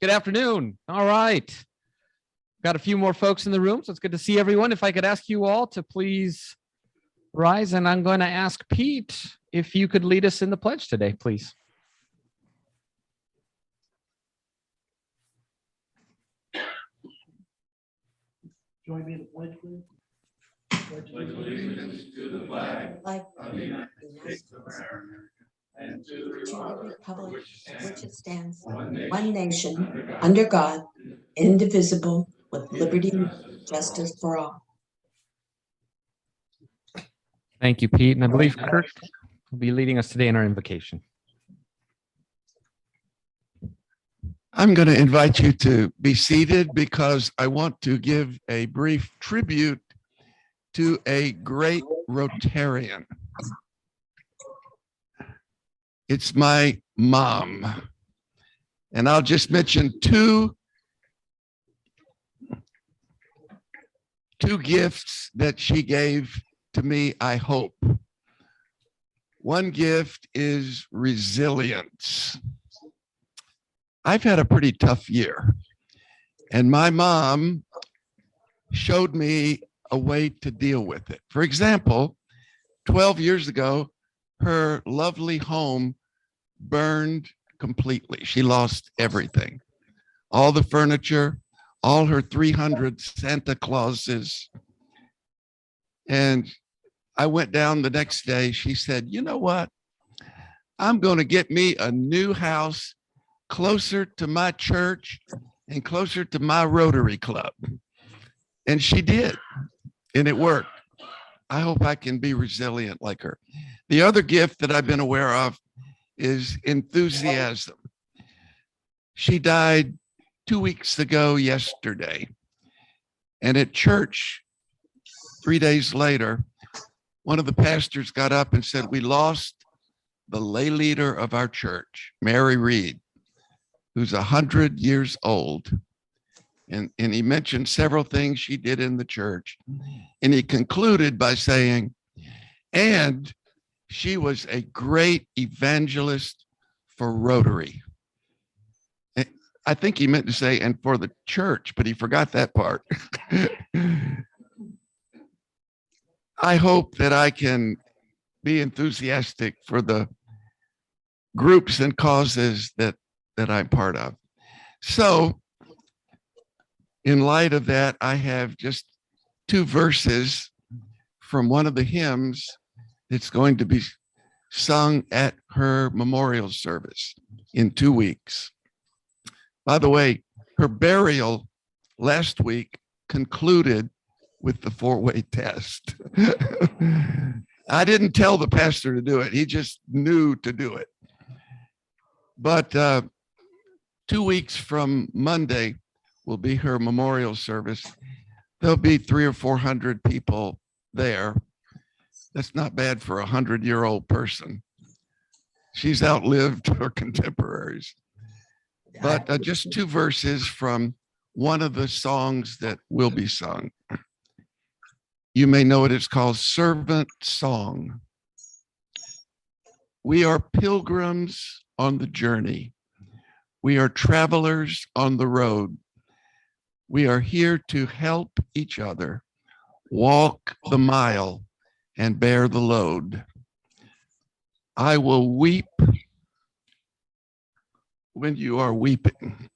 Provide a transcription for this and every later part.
Good afternoon. All right. Got a few more folks in the room, so it's good to see everyone. If I could ask you all to please rise, and I'm going to ask Pete if you could lead us in the pledge today, please. Join me in the pledge, please. Pledge allegiance to the flag of the United States of America and to the republic which it stands, one nation, under God, indivisible, with liberty and justice for all. Thank you, Pete. And I believe Kirk will be leading us today in our invocation. I'm going to invite you to be seated because I want to give a brief tribute to a great Rotarian. It's my mom. And I'll just mention two gifts that she gave to me, I hope. One gift is resilience. I've had a pretty tough year, and my mom showed me a way to deal with it. For example, 12 years ago, her lovely home burned completely. She lost everything, all the furniture, all her 300 Santa Clauses. And I went down the next day. She said, you know what? I'm going to get me a new house closer to my church and closer to my Rotary Club. And she did, and it worked. I hope I can be resilient like her. The other gift that I've been aware of is enthusiasm. She died 2 weeks ago yesterday. And at church, 3 days later, one of the pastors got up and said, we lost the lay leader of our church, Mary Reed, who's 100 years old. And he mentioned several things she did in the church. And he concluded by saying, and she was a great evangelist for Rotary. I think he meant to say, and for the church, but he forgot that part. I hope that I can be enthusiastic for the groups and causes that I'm part of. So in light of that, I have just two verses from one of the hymns that's going to be sung at her memorial service in 2 weeks. By the way, her burial last week concluded with the four-way test. I didn't tell the pastor to do it. He just knew to do it. But 2 weeks from Monday will be her memorial service. There'll be 300 or 400 people there. That's not bad for a 100-year-old person. She's outlived her contemporaries. But just two verses from one of the songs that will be sung. You may know it. It's called Servant Song. We are pilgrims on the journey. We are travelers on the road. We are here to help each other walk the mile and bear the load. I will weep when you are weeping.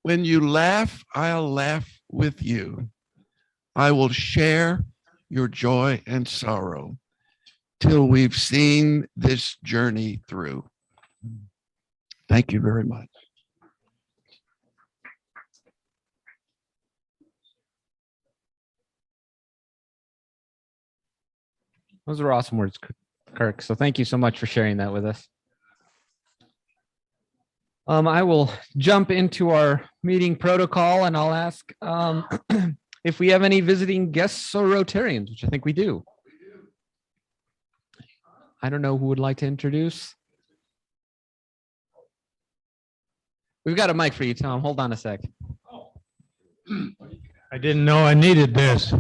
When you laugh, I'll laugh with you. I will share your joy and sorrow till we've seen this journey through. Thank you very much. Those are awesome words, Kirk. So thank you so much for sharing that with us. I will jump into our meeting protocol and I'll ask if we have any visiting guests or Rotarians, which I think we do. I don't know who would like to introduce. We've got a mic for you, Tom. Hold on a sec. I didn't know I needed this.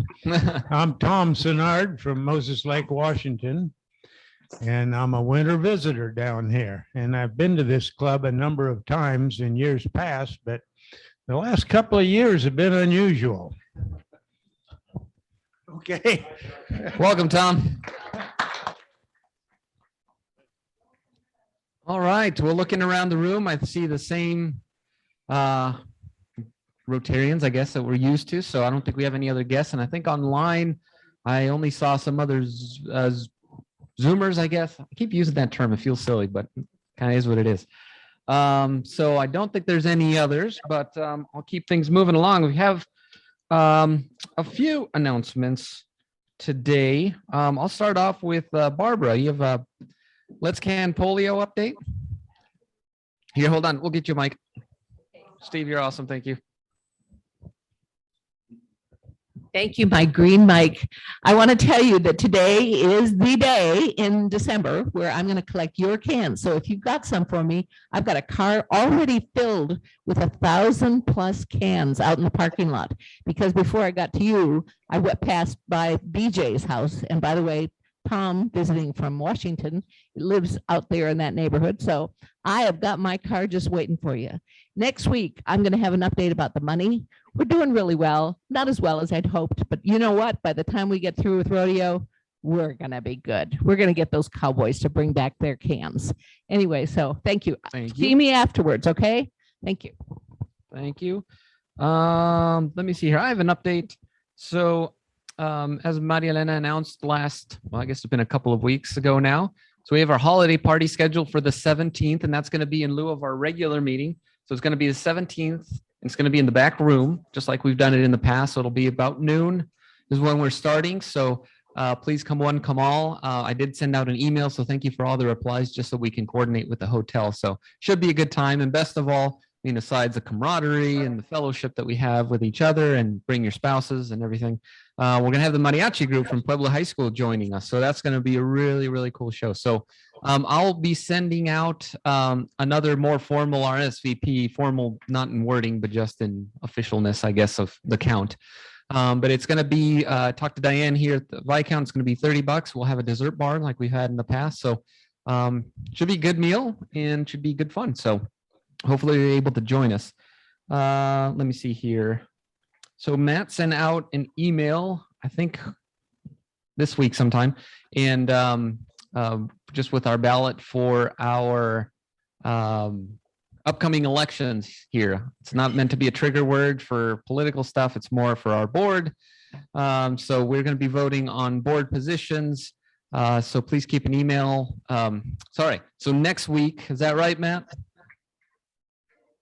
I'm Tom Sinnard from Moses Lake, Washington. and I'm a winter visitor down here. And I've been to this club a number of times in years past, but the last couple of years have been unusual. Okay. Welcome, Tom. All right, we're looking around the room. I see the same Rotarians, I guess, that we're used to. So I don't think we have any other guests. And I think online, I only saw some others, Zoomers, I guess. I keep using that term. It feels silly, but kind of is what it is. So I don't think there's any others, but I'll keep things moving along. We have a few announcements today. I'll start off with Barbara. You have a Let's Can Polio update? Here, hold on. We'll get you a mic. Steve, you're awesome. Thank you. Thank you, my green mic. I want to tell you that today is the day in December where I'm going to collect your cans. So if you've got some for me, I've got a car already filled with 1,000+ cans out in the parking lot. Because before I got to you, I went past by BJ's house. And by the way, Tom, visiting from Washington, lives out there in that neighborhood. So I have got my car just waiting for you. Next week, I'm going to have an update about the money. We're doing really well, not as well as I'd hoped, but you know what? By the time we get through with rodeo, we're going to be good. We're going to get those cowboys to bring back their cans. Anyway, so thank you. Thank See you. me afterwards, okay? Thank you. Thank you. Let me see here. I have an update. So as Maria Elena announced last, well, I guess it's been a couple of weeks ago now. So we have our holiday party scheduled for the 17th, and that's going to be in lieu of our regular meeting. So it's going to be the 17th. It's going to be in the back room, just like we've done it in the past. So it'll be about noon is when we're starting. So please come one, come all. I did send out an email, so thank you for all the replies, just so we can coordinate with the hotel. So should be a good time. And best of all, I mean, besides the camaraderie and the fellowship that we have with each other, and bring your spouses and everything, we're going to have the mariachi group from Pueblo High School joining us. So that's going to be a really, really cool show. So I'll be sending out another more formal RSVP, formal, not in wording, but just in officialness, I guess, of the count. But it's going to be, talk to Diane here at the Viscount. It's going to be $30. We'll have a dessert bar like we've had in the past. So should be a good meal and should be good fun. So hopefully you're able to join us. Let me see here. So Matt sent out an email, I think this week sometime, and just with our ballot for our upcoming elections here. It's not meant to be a trigger word for political stuff. It's more for our board. So we're going to be voting on board positions. So please keep an email. Sorry. So next week, is that right, Matt?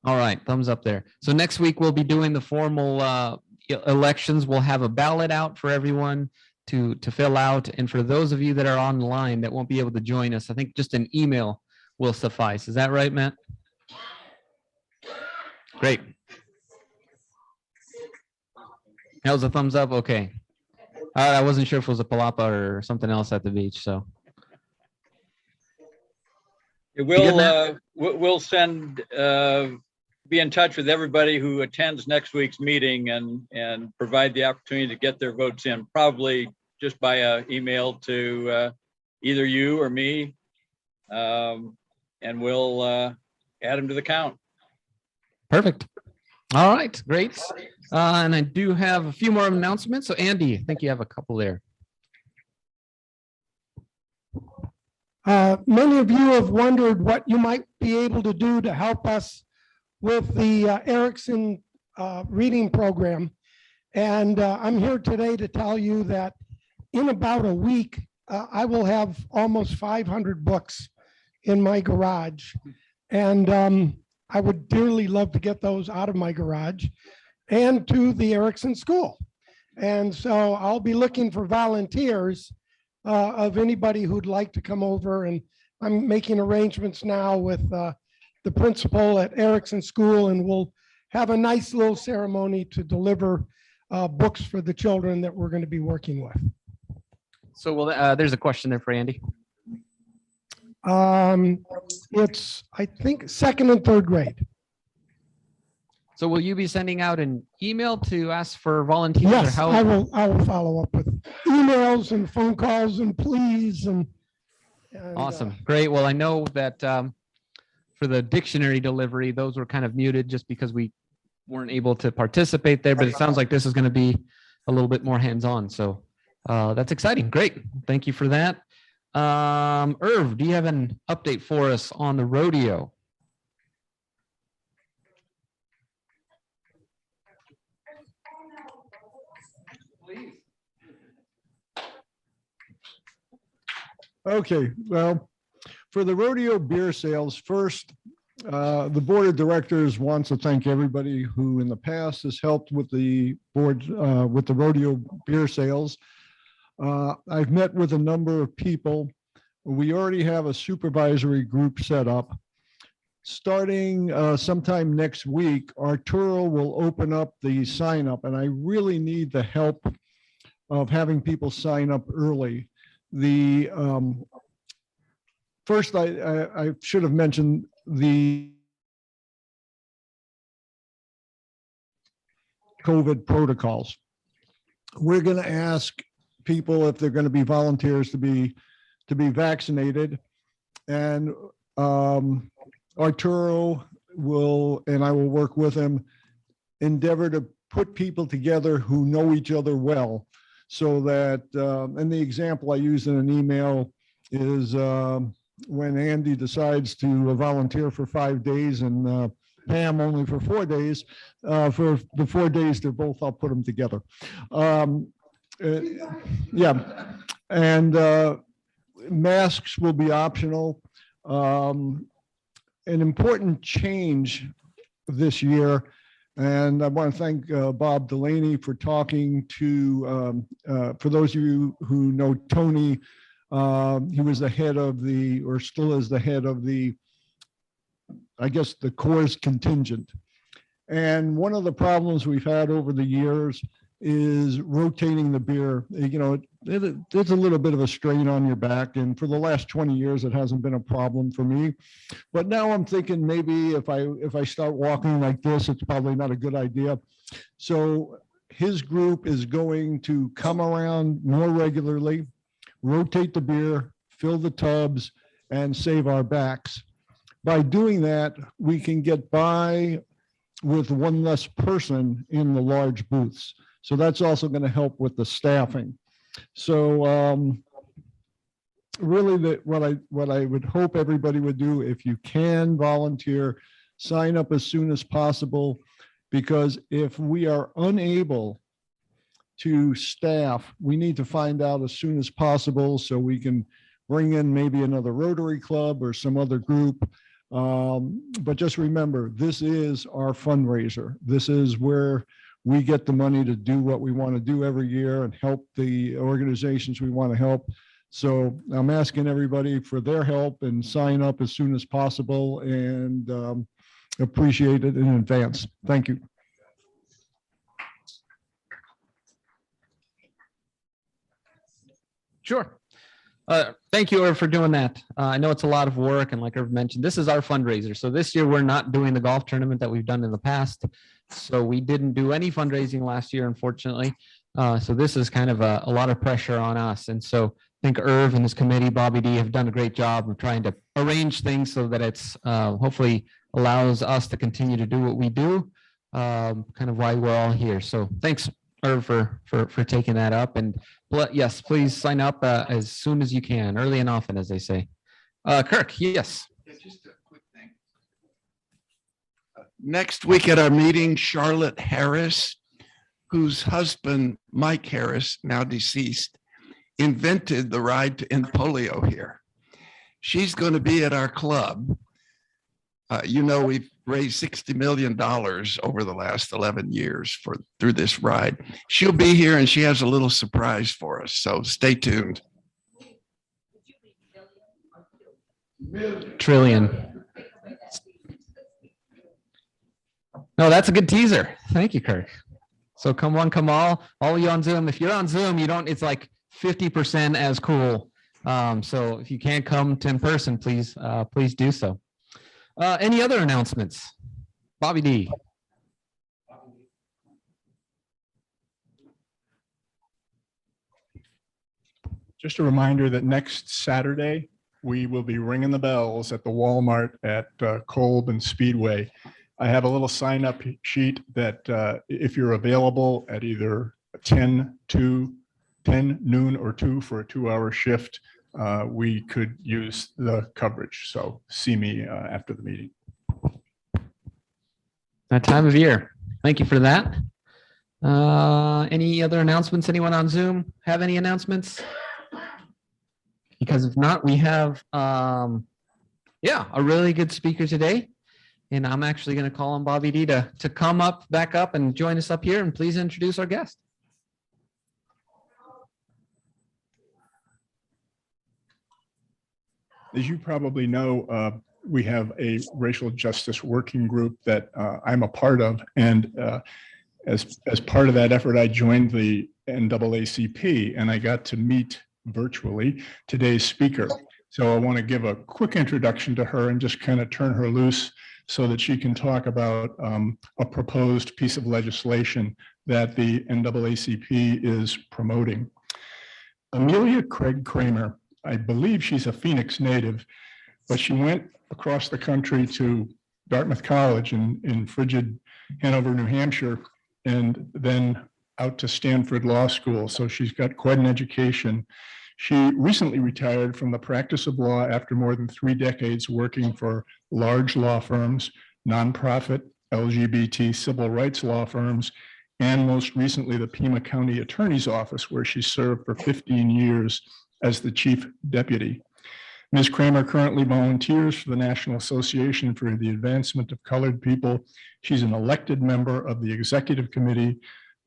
All right, thumbs up there. So next week we'll be doing the formal elections. We'll have a ballot out for everyone to fill out. And for those of you that are online that won't be able to join us, I think just an email will suffice. Is that right, Matt? Great. That was a thumbs up. Okay. I wasn't sure if it was a palapa or something else at the beach. So we'll send be in touch with everybody who attends next week's meeting and provide the opportunity to get their votes in, probably just by email to either you or me, and we'll add them to the count. Perfect. All right, great. And I do have a few more announcements. So Andy, I think you have a couple there. Many of you have wondered what you might be able to do to help us with the Erickson reading program. And I'm here today to tell you that in about a week, I will have almost 500 books in my garage. And I would dearly love to get those out of my garage and to the Erickson School. And so I'll be looking for volunteers of anybody who'd like to come over, and I'm making arrangements now with the principal at Erickson School, and we'll have a nice little ceremony to deliver books for the children that we're going to be working with. So there's a question there for Andy. It's, I think, 2nd and 3rd grade. So will you be sending out an email to ask for volunteers? Yes, or how? I will follow up with emails and phone calls and pleas and And, Awesome. Great. Well, I know that for the dictionary delivery, those were kind of muted just because we weren't able to participate there, but it sounds like this is going to be a little bit more hands-on. So that's exciting. Great. Thank you for that. Irv, do you have an update for us on the rodeo? Okay, well, for the rodeo beer sales, first, the board of directors wants to thank everybody who in the past has helped with the board, with the rodeo beer sales. I've met with a number of people. We already have a supervisory group set up. Starting sometime next week, Arturo will open up the sign up, and I really need the help of having people sign up early. The first, I should have mentioned the COVID protocols. We're going to ask people if they're going to be volunteers to be vaccinated, and Arturo will, and I will work with him, endeavor to put people together who know each other well. So that, and the example I used in an email is when Andy decides to volunteer for 5 days and Pam only for 4 days. For the 4 days, they're both, I'll put them together. Yeah, and masks will be optional. An important change this year, and I want to thank Bob Delaney for talking to, for those of you who know Tony, he was the head of the, or still is the head of the, I guess, the Corps contingent. And one of the problems we've had over the years is rotating the beer. You know, there's a little bit of a strain on your back. And for the last 20 years, it hasn't been a problem for me. But now I'm thinking maybe if I start walking like this, it's probably not a good idea. So his group is going to come around more regularly, rotate the beer, fill the tubs, and save our backs. By doing that, we can get by with one less person in the large booths. So that's also going to help with the staffing. So really what I would hope everybody would do, if you can volunteer, sign up as soon as possible, because if we are unable to staff, we need to find out as soon as possible so we can bring in maybe another Rotary Club or some other group. But just remember, this is our fundraiser. This is where we get the money to do what we want to do every year and help the organizations we want to help. So I'm asking everybody for their help and sign up as soon as possible, and appreciate it in advance. Thank you. Sure. Thank you, Irv, for doing that. I know it's a lot of work, and like Irv mentioned, this is our fundraiser. So this year we're not doing the golf tournament that we've done in the past. So we didn't do any fundraising last year, unfortunately. So this is kind of a lot of pressure on us. And so I think Irv and his committee, Bobby D, have done a great job of trying to arrange things so that it's hopefully allows us to continue to do what we do, kind of why we're all here. So thanks, Irv, for taking that up. And yes, please sign up as soon as you can, early and often, as they say. Kirk, yes. Yeah, just a quick thing. Next week at our meeting, Charlotte Harris, whose husband, Mike Harris, now deceased, invented the ride to end polio here. She's going to be at our club. You know, we've raised $60 million over the last 11 years through this ride. She'll be here and she has a little surprise for us. So stay tuned. Trillion. No, that's a good teaser. Thank you, Kirk. So come one, come all of you on Zoom. If you're on Zoom, it's like 50% as cool. So if you can't come to in person, please do so. Any other announcements? Bobby D. Just a reminder that next Saturday, we will be ringing the bells at the Walmart at Kolb and Speedway. I have a little sign up sheet that if you're available at either 10 noon or 2 for a 2-hour shift, we could use the coverage. So see me after the meeting. That time of year. Thank you for that. Any other announcements? Anyone on Zoom have any announcements? Because if not, we have, a really good speaker today. And I'm actually going to call on Bobby D to come back up and join us up here, and please introduce our guest. As you probably know, we have a racial justice working group that I'm a part of. And as part of that effort, I joined the NAACP, and I got to meet virtually today's speaker. So I want to give a quick introduction to her and just kind of turn her loose so that she can talk about a proposed piece of legislation that the NAACP is promoting. Amelia Craig Cramer, I believe she's a Phoenix native, but she went across the country to Dartmouth College in frigid Hanover, New Hampshire, and then out to Stanford Law School. So she's got quite an education. She recently retired from the practice of law after more than 3 decades working for large law firms, nonprofit, LGBT civil rights law firms, and most recently the Pima County Attorney's Office, where she served for 15 years as the chief deputy. Ms. Cramer currently volunteers for the National Association for the Advancement of Colored People. She's an elected member of the executive committee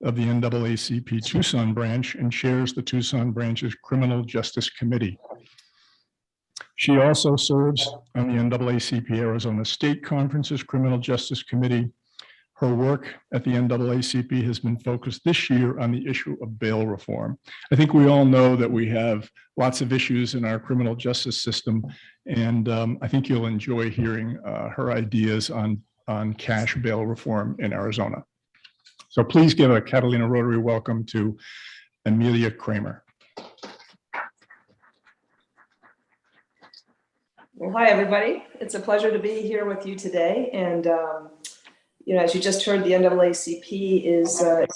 of the NAACP Tucson branch and chairs the Tucson branch's Criminal Justice Committee. She also serves on the NAACP Arizona State Conference's Criminal Justice Committee. Her work at the NAACP has been focused this year on the issue of bail reform. I think we all know that we have lots of issues in our criminal justice system, and I think you'll enjoy hearing her ideas on cash bail reform in Arizona. So please give a Catalina Rotary welcome to Amelia Cramer. Well, hi, everybody. It's a pleasure to be here with you today. And, as you just heard, the NAACP is the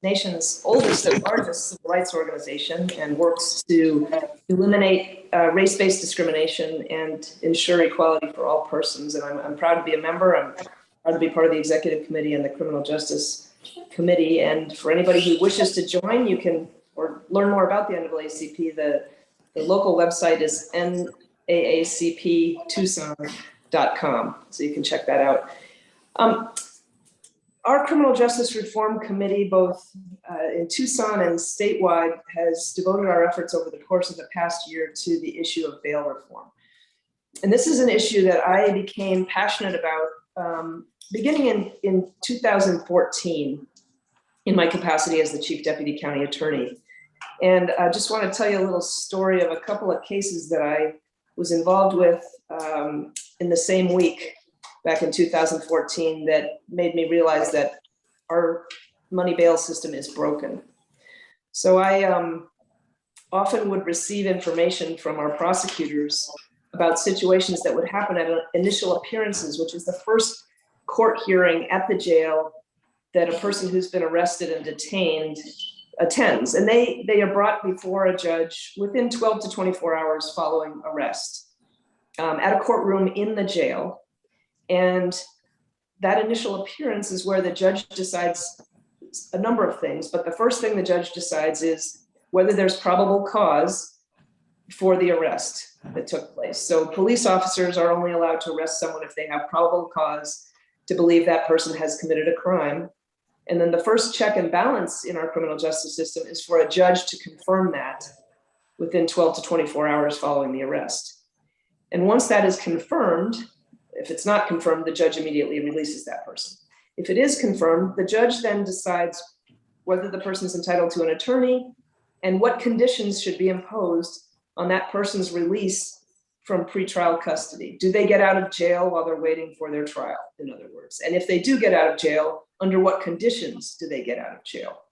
nation's oldest and largest civil rights organization and works to eliminate race-based discrimination and ensure equality for all persons. And I'm proud to be a member. I'm proud to be part of the executive committee and the Criminal Justice Committee. And for anybody who wishes to join, you can or learn more about the NAACP. The local website is naacptucson.com, so you can check that out. Our Criminal Justice Reform Committee, both in Tucson and statewide, has devoted our efforts over the course of the past year to the issue of bail reform. And this is an issue that I became passionate about beginning in 2014 in my capacity as the Chief Deputy County Attorney. And I just want to tell you a little story of a couple of cases that I was involved with in the same week back in 2014 that made me realize that our money bail system is broken. So I often would receive information from our prosecutors about situations that would happen at initial appearances, which is the first court hearing at the jail that a person who's been arrested and detained attends. And they are brought before a judge within 12 to 24 hours following arrest at a courtroom in the jail. And that initial appearance is where the judge decides a number of things. But the first thing the judge decides is whether there's probable cause for the arrest that took place. So police officers are only allowed to arrest someone if they have probable cause to believe that person has committed a crime. And then the first check and balance in our criminal justice system is for a judge to confirm that within 12 to 24 hours following the arrest. And once that is confirmed, if it's not confirmed, the judge immediately releases that person. If it is confirmed, the judge then decides whether the person is entitled to an attorney and what conditions should be imposed on that person's release from pretrial custody. Do they get out of jail while they're waiting for their trial, in other words? And if they do get out of jail, under what conditions do they get out of jail?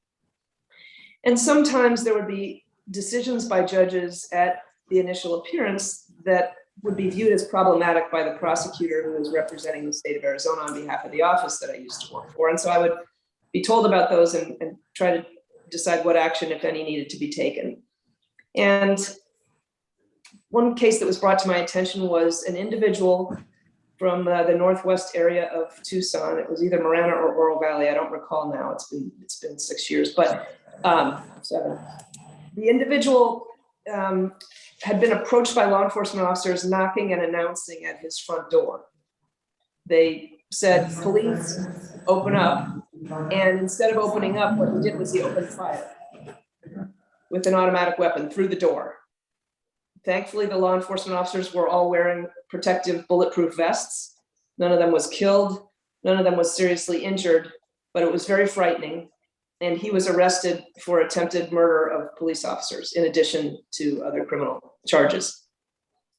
And sometimes there would be decisions by judges at the initial appearance that would be viewed as problematic by the prosecutor who was representing the state of Arizona on behalf of the office that I used to work for. And so I would be told about those and try to decide what action, if any, needed to be taken. And one case that was brought to my attention was an individual from the northwest area of Tucson. It was either Marana or Oro Valley. I don't recall now. It's been 6 years, but 7. The individual had been approached by law enforcement officers knocking and announcing at his front door. They said, "Police, open up." And instead of opening up, what he did was he opened fire with an automatic weapon through the door. Thankfully, the law enforcement officers were all wearing protective bulletproof vests. None of them was killed. None of them was seriously injured, but it was very frightening. And he was arrested for attempted murder of police officers, in addition to other criminal charges.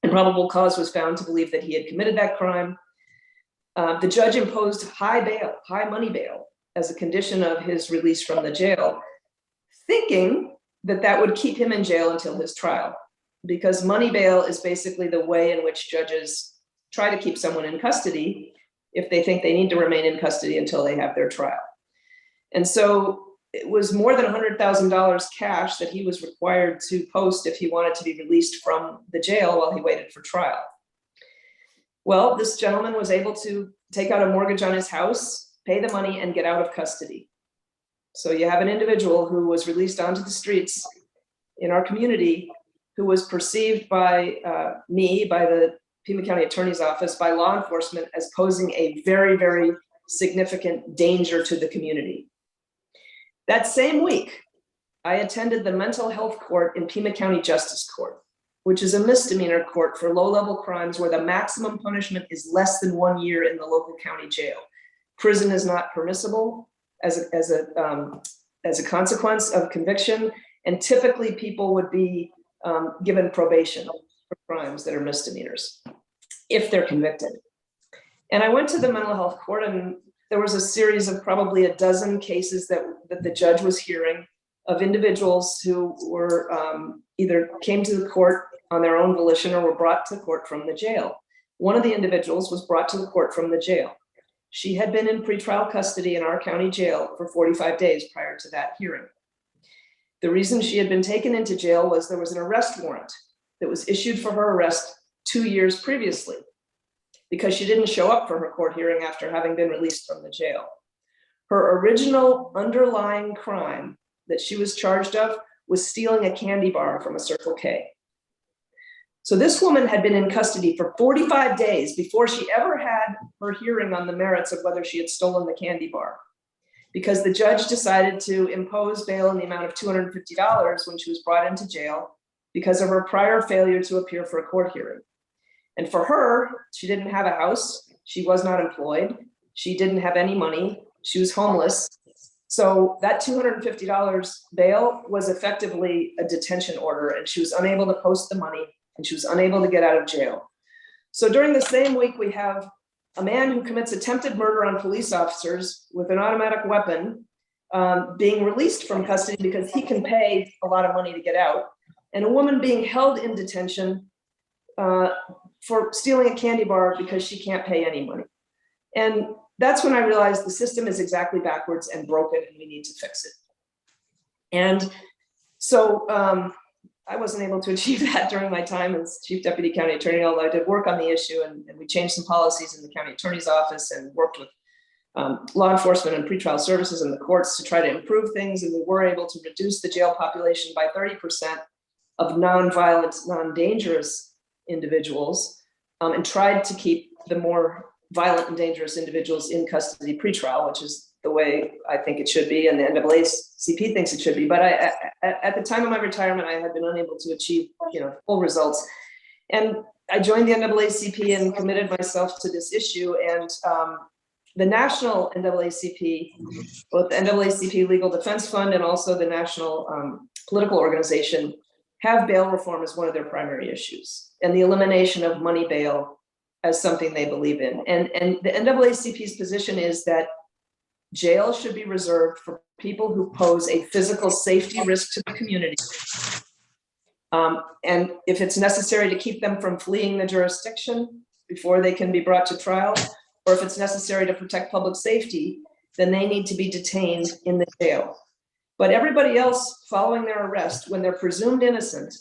And probable cause was found to believe that he had committed that crime. The judge imposed high money bail, as a condition of his release from the jail, thinking that that would keep him in jail until his trial, because money bail is basically the way in which judges try to keep someone in custody if they think they need to remain in custody until they have their trial. And so it was more than $100,000 cash that he was required to post if he wanted to be released from the jail while he waited for trial. Well, this gentleman was able to take out a mortgage on his house, pay the money, and get out of custody. So you have an individual who was released onto the streets in our community, who was perceived by me, by the Pima County Attorney's Office, by law enforcement as posing a very, very significant danger to the community. That same week, I attended the mental health court in Pima County Justice Court, which is a misdemeanor court for low-level crimes where the maximum punishment is less than 1 year in the local county jail. Prison is not permissible as a consequence of conviction, and typically people would be given probation for crimes that are misdemeanors if they're convicted. And I went to the mental health court, and there was a series of probably a dozen cases that the judge was hearing of individuals who were either came to the court on their own volition or were brought to the court from the jail. One of the individuals was brought to the court from the jail. She had been in pretrial custody in our county jail for 45 days prior to that hearing. The reason she had been taken into jail was there was an arrest warrant that was issued for her arrest 2 years previously, because she didn't show up for her court hearing after having been released from the jail. Her original underlying crime that she was charged of was stealing a candy bar from a Circle K. So this woman had been in custody for 45 days before she ever had her hearing on the merits of whether she had stolen the candy bar, because the judge decided to impose bail in the amount of $250 when she was brought into jail because of her prior failure to appear for a court hearing. And for her, she didn't have a house. She was not employed. She didn't have any money. She was homeless. So that $250 bail was effectively a detention order, and she was unable to post the money, and she was unable to get out of jail. So during the same week, we have a man who commits attempted murder on police officers with an automatic weapon being released from custody because he can pay a lot of money to get out, and a woman being held in detention for stealing a candy bar because she can't pay any money. And that's when I realized the system is exactly backwards and broken, and we need to fix it. And so I wasn't able to achieve that during my time as Chief Deputy County Attorney, although I did work on the issue, and we changed some policies in the County Attorney's Office and worked with law enforcement and pretrial services in the courts to try to improve things. And we were able to reduce the jail population by 30% of non-violent, non-dangerous individuals, and tried to keep the more violent and dangerous individuals in custody pretrial, which is the way I think it should be, and the NAACP thinks it should be. But at the time of my retirement, I had been unable to achieve, full results. And I joined the NAACP and committed myself to this issue. And the national NAACP, both the NAACP Legal Defense Fund and also the national political organization, have bail reform as one of their primary issues, and the elimination of money bail as something they believe in. And the NAACP's position is that jail should be reserved for people who pose a physical safety risk to the community, And if it's necessary to keep them from fleeing the jurisdiction before they can be brought to trial, or if it's necessary to protect public safety, then they need to be detained in the jail. But everybody else following their arrest, when they're presumed innocent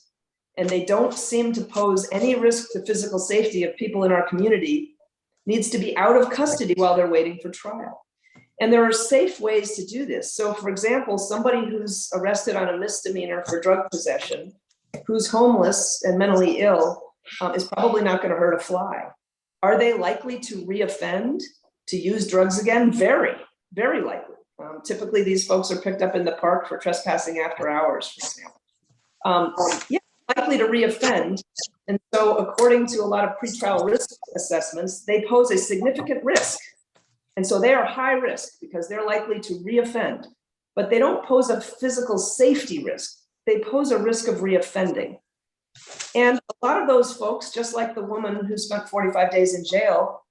and they don't seem to pose any risk to physical safety of people in our community, needs to be out of custody while they're waiting for trial. And there are safe ways to do this. So for example, somebody who's arrested on a misdemeanor for drug possession, who's homeless and mentally ill, is probably not going to hurt a fly. Are they likely to reoffend, to use drugs again? Very, very likely. Typically, these folks are picked up in the park for trespassing after hours, for example. Yeah, likely to reoffend. And so according to a lot of pretrial risk assessments, they pose a significant risk. And so they are high risk because they're likely to reoffend, but they don't pose a physical safety risk. They pose a risk of reoffending. And a lot of those folks, just like the woman who spent 45 days in jail,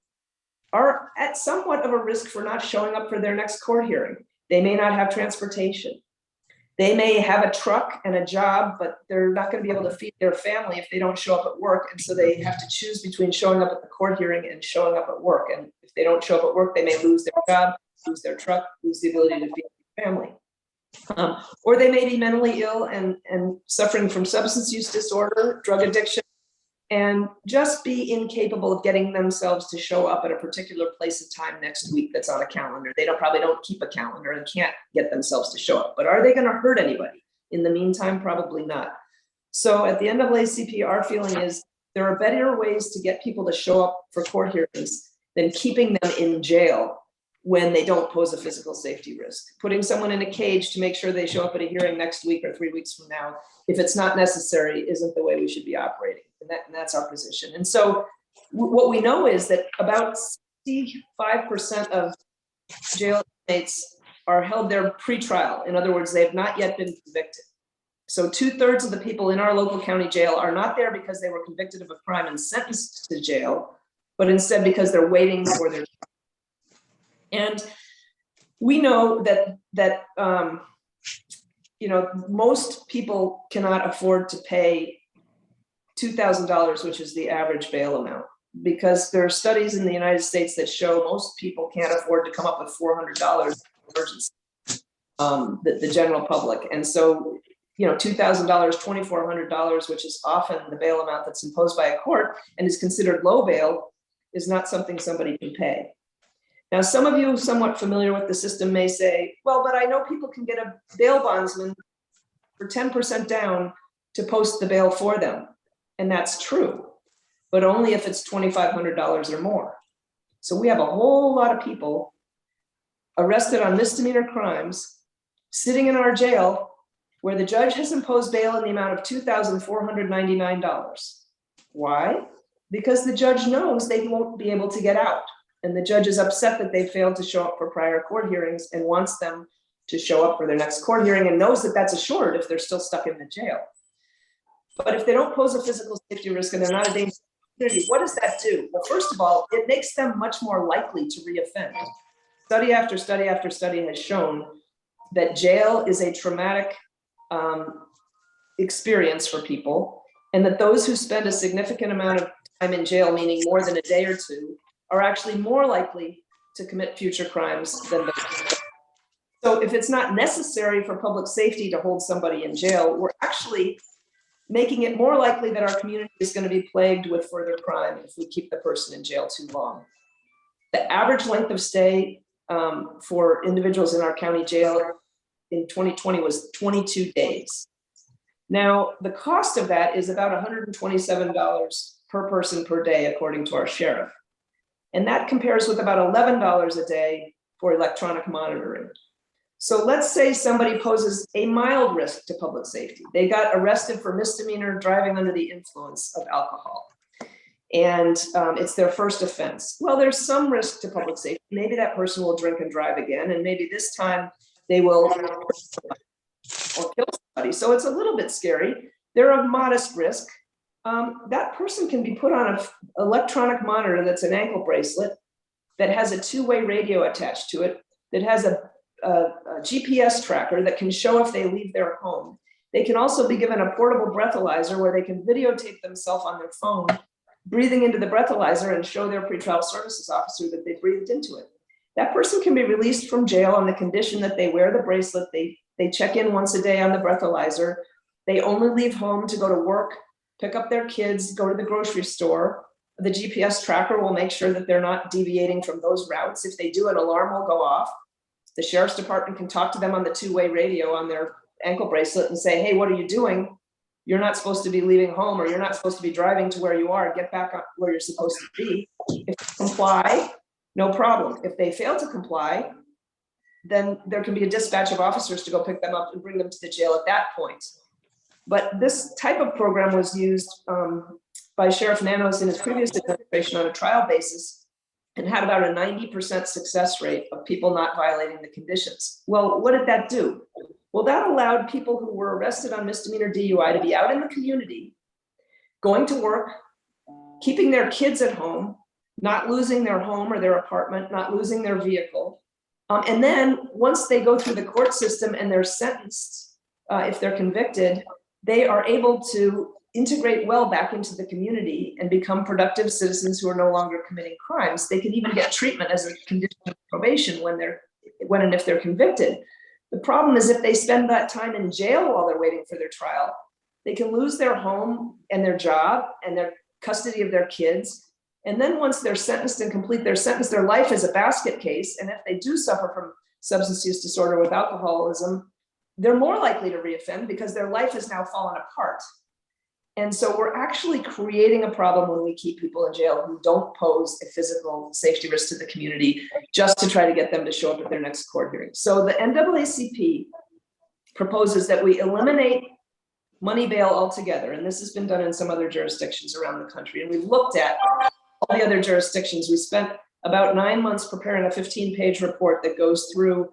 are at somewhat of a risk for not showing up for their next court hearing. They may not have transportation. They may have a truck and a job, but they're not going to be able to feed their family if they don't show up at work. And so they have to choose between showing up at the court hearing and showing up at work. And if they don't show up at work, they may lose their job, lose their truck, lose the ability to feed their family. Or they may be mentally ill and suffering from substance use disorder, drug addiction, and just be incapable of getting themselves to show up at a particular place and time next week that's on a calendar. They probably don't keep a calendar and can't get themselves to show up. But are they going to hurt anybody? In the meantime, probably not. So at the NAACP, our feeling is there are better ways to get people to show up for court hearings than keeping them in jail when they don't pose a physical safety risk. Putting someone in a cage to make sure they show up at a hearing next week or 3 weeks from now, if it's not necessary, isn't the way we should be operating. And that's our position. And so what we know is that about 65% of jail inmates are held there pre-trial. In other words, they have not yet been convicted. So 2/3 of the people in our local county jail are not there because they were convicted of a crime and sentenced to jail, but instead because they're waiting for their trial. And we know that most people cannot afford to pay $2,000, which is the average bail amount, because there are studies in the United States that show most people can't afford to come up with $400 in emergency, the general public. And so, $2,000, $2,400, which is often the bail amount that's imposed by a court and is considered low bail, is not something somebody can pay. Now, some of you somewhat familiar with the system may say, well, but I know people can get a bail bondsman for 10% down to post the bail for them. And that's true, but only if it's $2,500 or more. So we have a whole lot of people arrested on misdemeanor crimes sitting in our jail where the judge has imposed bail in the amount of $2,499. Why? Because the judge knows they won't be able to get out. And the judge is upset that they failed to show up for prior court hearings and wants them to show up for their next court hearing and knows that that's assured if they're still stuck in the jail. But if they don't pose a physical safety risk and they're not a danger to the community, what does that do? Well, first of all, it makes them much more likely to reoffend. Study after study after study has shown that jail is a traumatic experience for people, and that those who spend a significant amount of time in jail, meaning more than a day or two, are actually more likely to commit future crimes than those. So if it's not necessary for public safety to hold somebody in jail, we're actually making it more likely that our community is going to be plagued with further crime if we keep the person in jail too long. The average length of stay for individuals in our county jail in 2020 was 22 days. Now, the cost of that is about $127 per person per day, according to our sheriff. And that compares with about $11 a day for electronic monitoring. So let's say somebody poses a mild risk to public safety. They got arrested for misdemeanor driving under the influence of alcohol. And it's their first offense. Well, there's some risk to public safety. Maybe that person will drink and drive again, and maybe this time they will or kill somebody. So it's a little bit scary. They're a modest risk. That person can be put on an electronic monitor that's an ankle bracelet that has a two-way radio attached to it, that has a GPS tracker that can show if they leave their home. They can also be given a portable breathalyzer where they can videotape themselves on their phone, breathing into the breathalyzer and show their pretrial services officer that they breathed into it. That person can be released from jail on the condition that they wear the bracelet, they check in once a day on the breathalyzer, they only leave home to go to work, pick up their kids, go to the grocery store. The GPS tracker will make sure that they're not deviating from those routes. If they do, an alarm will go off. The sheriff's department can talk to them on the two-way radio on their ankle bracelet and say, hey, what are you doing? You're not supposed to be leaving home, or you're not supposed to be driving to where you are. Get back up where you're supposed to be. If they comply, no problem. If they fail to comply, then there can be a dispatch of officers to go pick them up and bring them to the jail at that point. But this type of program was used by Sheriff Nanos in his previous administration on a trial basis and had about a 90% success rate of people not violating the conditions. Well, what did that do? Well, that allowed people who were arrested on misdemeanor DUI to be out in the community, going to work, keeping their kids at home, not losing their home or their apartment, not losing their vehicle. And then once they go through the court system and they're sentenced, if they're convicted, they are able to integrate well back into the community and become productive citizens who are no longer committing crimes. They can even get treatment as a condition of probation when and if they're convicted. The problem is if they spend that time in jail while they're waiting for their trial, they can lose their home and their job and their custody of their kids. And then once they're sentenced and complete their sentence, their life is a basket case. And if they do suffer from substance use disorder with alcoholism, they're more likely to reoffend because their life has now fallen apart. And so we're actually creating a problem when we keep people in jail who don't pose a physical safety risk to the community just to try to get them to show up at their next court hearing. So the NAACP proposes that we eliminate money bail altogether. And this has been done in some other jurisdictions around the country. And we've looked at all the other jurisdictions. We spent about 9 months preparing a 15-page report that goes through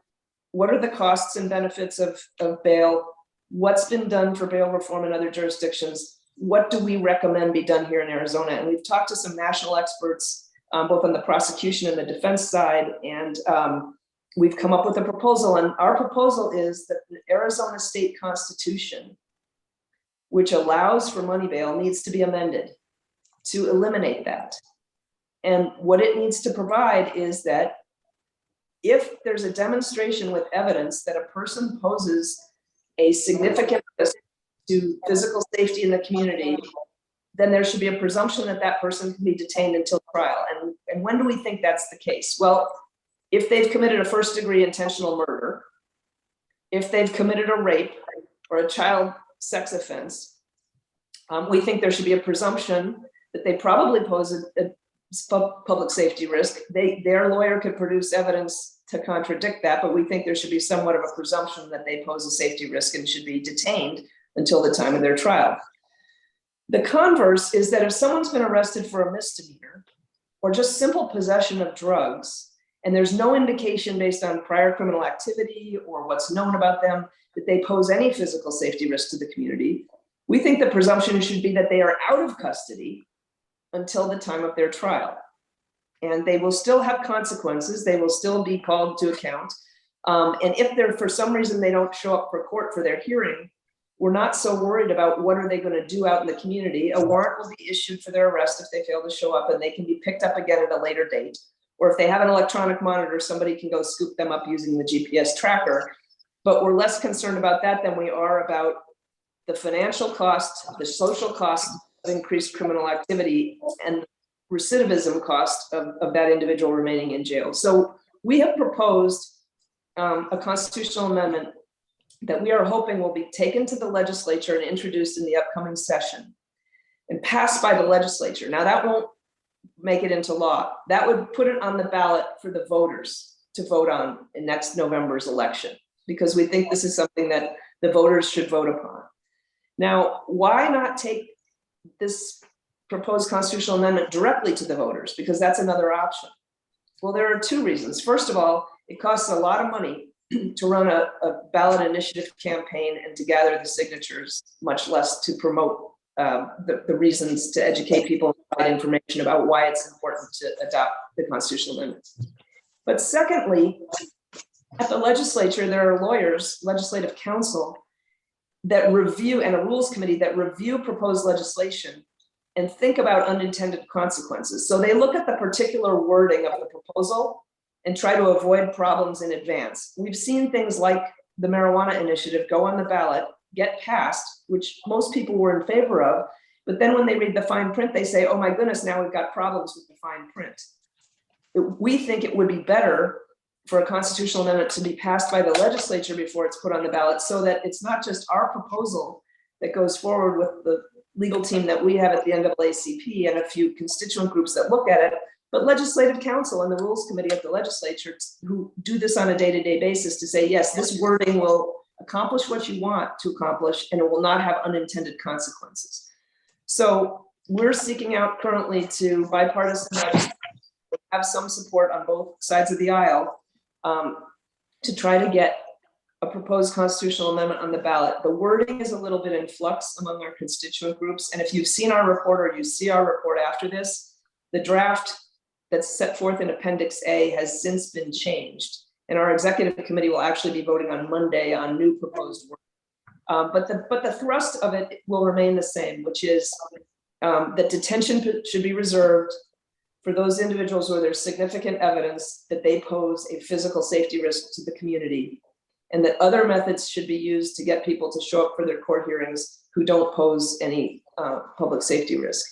what are the costs and benefits of bail, what's been done for bail reform in other jurisdictions, what do we recommend be done here in Arizona? And we've talked to some national experts, both on the prosecution and the defense side, and we've come up with a proposal. And our proposal is that the Arizona state constitution, which allows for money bail, needs to be amended to eliminate that. And what it needs to provide is that if there's a demonstration with evidence that a person poses a significant risk to physical safety in the community, then there should be a presumption that that person can be detained until trial. And when do we think that's the case? Well, if they've committed a first-degree intentional murder, if they've committed a rape or a child sex offense, we think there should be a presumption that they probably pose a public safety risk. Their lawyer could produce evidence to contradict that, but we think there should be somewhat of a presumption that they pose a safety risk and should be detained until the time of their trial. The converse is that if someone's been arrested for a misdemeanor or just simple possession of drugs, and there's no indication based on prior criminal activity or what's known about them that they pose any physical safety risk to the community, we think the presumption should be that they are out of custody until the time of their trial. And they will still have consequences. They will still be called to account. And if they're, for some reason, they don't show up for court for their hearing, we're not so worried about what are they going to do out in the community. A warrant will be issued for their arrest if they fail to show up, and they can be picked up again at a later date. Or if they have an electronic monitor, somebody can go scoop them up using the GPS tracker. But we're less concerned about that than we are about the financial cost, the social cost of increased criminal activity, and recidivism cost of that individual remaining in jail. So we have proposed a constitutional amendment that we are hoping will be taken to the legislature and introduced in the upcoming session and passed by the legislature. Now that won't make it into law. That would put it on the ballot for the voters to vote on in next November's election, because we think this is something that the voters should vote upon. Now, why not take this proposed constitutional amendment directly to the voters? Because that's another option. Well, there are two reasons. First of all, it costs a lot of money to run a ballot initiative campaign and to gather the signatures, much less to promote the reasons to educate people and provide information about why it's important to adopt the constitutional amendments. But secondly, at the legislature, there are lawyers, legislative counsel, that review, and a rules committee that review proposed legislation and think about unintended consequences. So they look at the particular wording of the proposal and try to avoid problems in advance. We've seen things like the marijuana initiative go on the ballot, get passed, which most people were in favor of, but then when they read the fine print, they say, oh my goodness, now we've got problems with the fine print. We think it would be better for a constitutional amendment to be passed by the legislature before it's put on the ballot, so that it's not just our proposal that goes forward with the legal team that we have at the NAACP and a few constituent groups that look at it, but legislative counsel and the rules committee at the legislature who do this on a day-to-day basis to say, yes, this wording will accomplish what you want to accomplish and it will not have unintended consequences. So we're seeking out currently to bipartisan have some support on both sides of the aisle to try to get a proposed constitutional amendment on the ballot. The wording is a little bit in flux among our constituent groups. And if you've seen our report or you see our report after this, the draft that's set forth in Appendix A has since been changed. And our executive committee will actually be voting on Monday on new proposed wording. But the thrust of it will remain the same, which is that detention should be reserved for those individuals where there's significant evidence that they pose a physical safety risk to the community, and that other methods should be used to get people to show up for their court hearings who don't pose any public safety risk.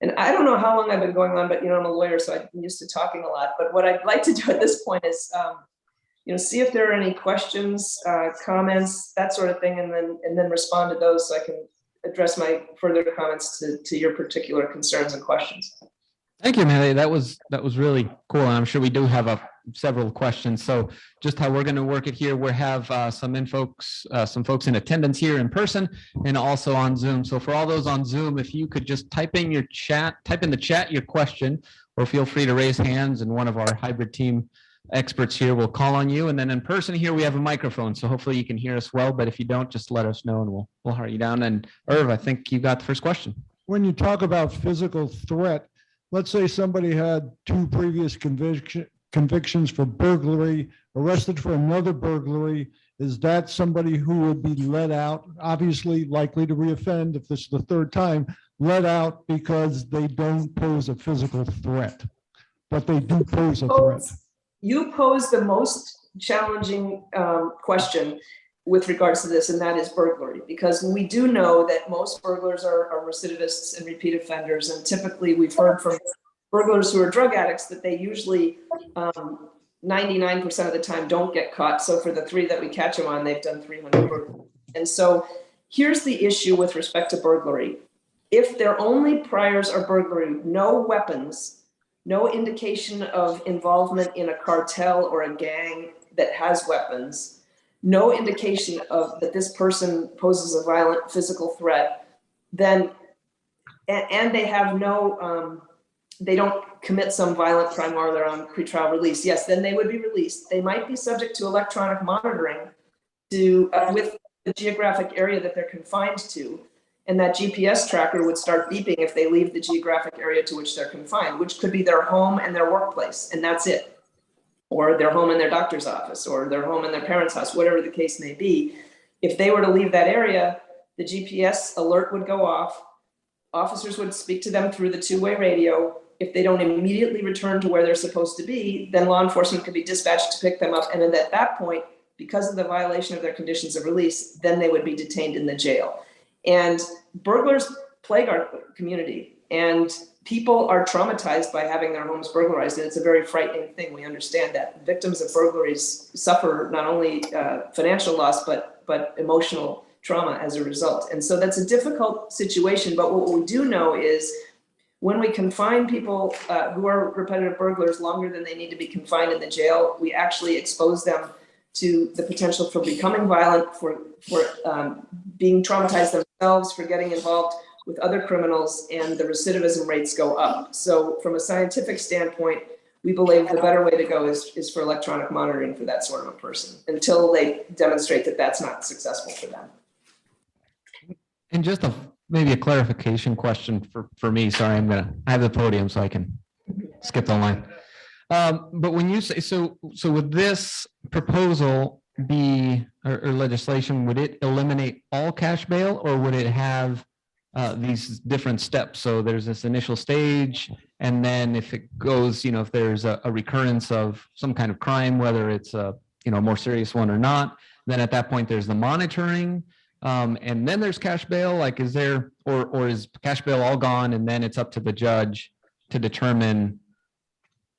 And I don't know how long I've been going on, but I'm a lawyer, so I'm used to talking a lot. But what I'd like to do at this point is, see if there are any questions, comments, that sort of thing, and then respond to those so I can address my further comments to your particular concerns and questions. Thank you, Amelia. That was really cool. And I'm sure we do have several questions. So just how we're going to work it here, we'll have some folks in attendance here in person and also on Zoom. So for all those on Zoom, if you could just type in the chat your question, or feel free to raise hands, and one of our hybrid team experts here will call on you. And then in person here, we have a microphone. So hopefully you can hear us well, but if you don't, just let us know and we'll hurry you down. And Irv, I think you got the first question. When you talk about physical threat, let's say somebody had 2 previous convictions for burglary, arrested for another burglary. Is that somebody who would be let out, obviously likely to reoffend if this is the 3rd time, let out because they don't pose a physical threat, but they do pose a threat? You pose the most challenging question with regards to this, and that is burglary, because we do know that most burglars are recidivists and repeat offenders, and typically we've heard from burglars who are drug addicts that they usually 99% of the time don't get caught. So for the 3 that we catch them on, they've done 300 burglaries. And so here's the issue with respect to burglary. If their only priors are burglary, no weapons, no indication of involvement in a cartel or a gang that has weapons, no indication of that this person poses a violent physical threat, then, and they have no, they don't commit some violent crime while they're on pretrial release, yes, then they would be released. They might be subject to electronic monitoring with the geographic area that they're confined to. And that GPS tracker would start beeping if they leave the geographic area to which they're confined, which could be their home and their workplace, and that's it. Or their home and their doctor's office, or their home and their parents' house, whatever the case may be. If they were to leave that area, the GPS alert would go off. Officers would speak to them through the 2-way radio. If they don't immediately return to where they're supposed to be, then law enforcement could be dispatched to pick them up. And then at that point, because of the violation of their conditions of release, then they would be detained in the jail. And burglars plague our community, and people are traumatized by having their homes burglarized, and it's a very frightening thing. We understand that victims of burglaries suffer not only financial loss, but emotional trauma as a result. And so that's a difficult situation. But what we do know is when we confine people who are repetitive burglars longer than they need to be confined in the jail, we actually expose them to the potential for becoming violent, for being traumatized themselves, for getting involved with other criminals, and the recidivism rates go up. So from a scientific standpoint, we believe the better way to go is for electronic monitoring for that sort of a person until they demonstrate that that's not successful for them. And just maybe a clarification question for me. Sorry, I have the podium so I can skip the line. But when you say, so with this proposal, be, or legislation, would it eliminate all cash bail, or would it have these different steps? So there's this initial stage, and then if it goes, if there's a recurrence of some kind of crime, whether it's a more serious one or not, then at that point there's the monitoring, and then there's cash bail. Like, is there, or is cash bail all gone, and then it's up to the judge to determine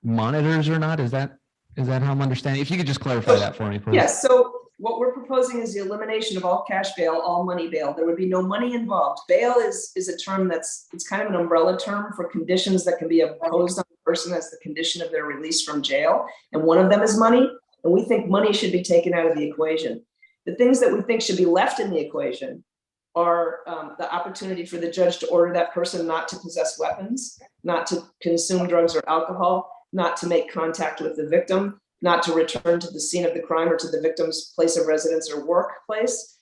monitors or not? Is that how I'm understanding? If you could just clarify that for me, please. Yes, so what we're proposing is the elimination of all cash bail, all money bail. There would be no money involved. Bail is a term it's kind of an umbrella term for conditions that can be imposed on a person as the condition of their release from jail. And one of them is money. And we think money should be taken out of the equation. The things that we think should be left in the equation are the opportunity for the judge to order that person not to possess weapons, not to consume drugs or alcohol, not to make contact with the victim, not to return to the scene of the crime or to the victim's place of residence or workplace,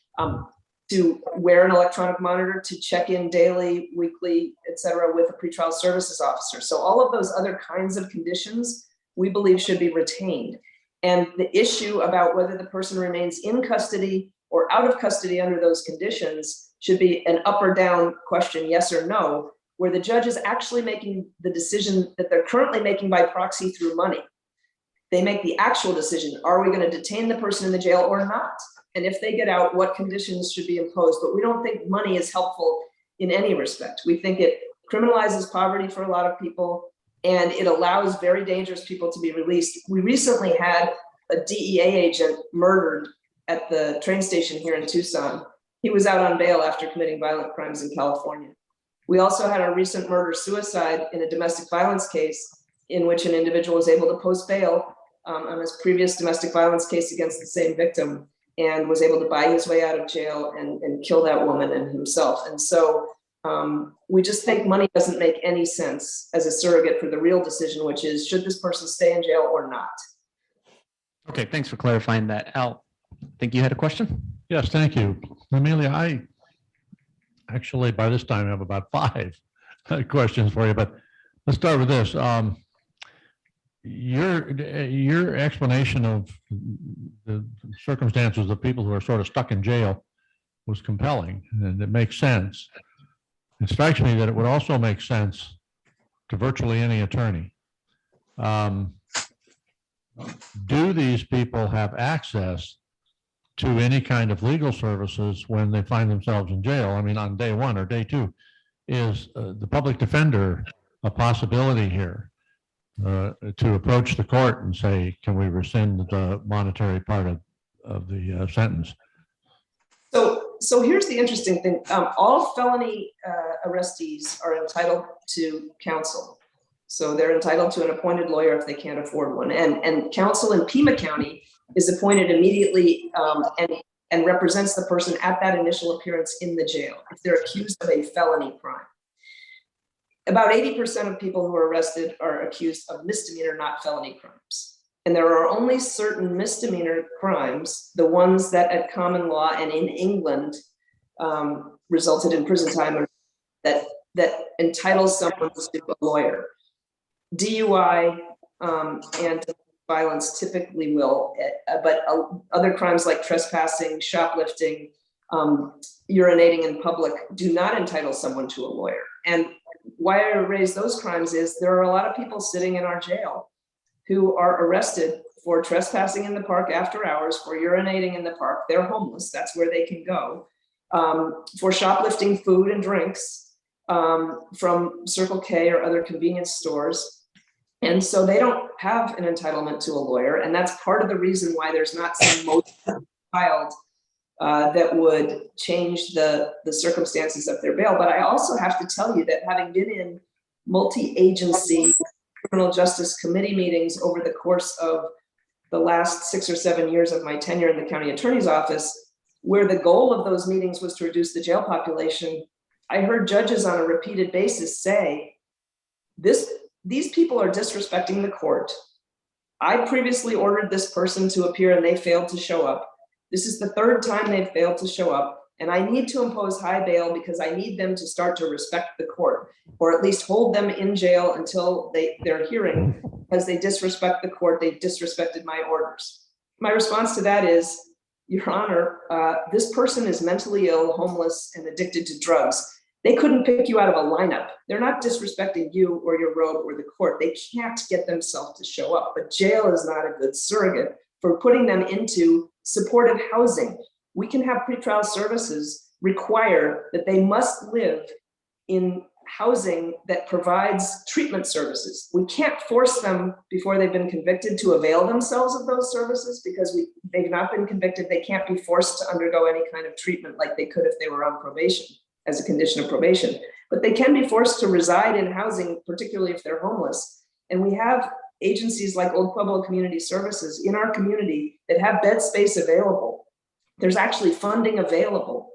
to wear an electronic monitor, to check in daily, weekly, et cetera, with a pretrial services officer. So all of those other kinds of conditions we believe should be retained. And the issue about whether the person remains in custody or out of custody under those conditions should be an up or down question, yes or no, where the judge is actually making the decision that they're currently making by proxy through money. They make the actual decision. Are we going to detain the person in the jail or not? And if they get out, what conditions should be imposed? But we don't think money is helpful in any respect. We think it criminalizes poverty for a lot of people, and it allows very dangerous people to be released. We recently had a DEA agent murdered at the train station here in Tucson. He was out on bail after committing violent crimes in California. We also had a recent murder-suicide in a domestic violence case in which an individual was able to post bail on his previous domestic violence case against the same victim, and was able to buy his way out of jail and kill that woman and himself. And so we just think money doesn't make any sense as a surrogate for the real decision, which is, should this person stay in jail or not? Okay, thanks for clarifying that. Al, I think you had a question? Yes, thank you. Amelia, I actually, by this time, have about 5 questions for you, but let's start with this. Your explanation of the circumstances of people who are sort of stuck in jail was compelling, and it makes sense. It strikes me that it would also make sense to virtually any attorney. Do these people have access to any kind of legal services when they find themselves in jail? I mean, on day 1 or day 2, is the public defender a possibility here to approach the court and say, can we rescind the monetary part of the sentence? So here's the interesting thing. All felony arrestees are entitled to counsel. So they're entitled to an appointed lawyer if they can't afford one. And counsel in Pima County is appointed immediately and represents the person at that initial appearance in the jail if they're accused of a felony crime. About 80% of people who are arrested are accused of misdemeanor, not felony crimes. And there are only certain misdemeanor crimes, the ones that at common law and in England resulted in prison time, that entitles someone to a lawyer. DUI and violence typically will, but other crimes like trespassing, shoplifting, urinating in public do not entitle someone to a lawyer. And why I raise those crimes is there are a lot of people sitting in our jail who are arrested for trespassing in the park after hours, for urinating in the park. They're homeless. That's where they can go. For shoplifting food and drinks from Circle K or other convenience stores. And so they don't have an entitlement to a lawyer. And that's part of the reason why there's not some motion filed that would change the circumstances of their bail. But I also have to tell you that having been in multi-agency criminal justice committee meetings over the course of the last 6 or 7 years of my tenure in the county attorney's office, where the goal of those meetings was to reduce the jail population, I heard judges on a repeated basis say, these people are disrespecting the court. I previously ordered this person to appear and they failed to show up. This is the 3rd time they've failed to show up. And I need to impose high bail because I need them to start to respect the court, or at least hold them in jail until their hearing, because they disrespect the court. They disrespected my orders. my response to that is, Your Honor, this person is mentally ill, homeless, and addicted to drugs. They couldn't pick you out of a lineup. They're not disrespecting you or your robe or the court. They can't get themselves to show up, but jail is not a good surrogate for putting them into supportive housing. We can have pretrial services require that they must live in housing that provides treatment services. We can't force them before they've been convicted to avail themselves of those services because they've not been convicted. They can't be forced to undergo any kind of treatment like they could if they were on probation, as a condition of probation. But they can be forced to reside in housing, particularly if they're homeless. And we have agencies like Old Pueblo Community Services in our community that have bed space available. There's actually funding available.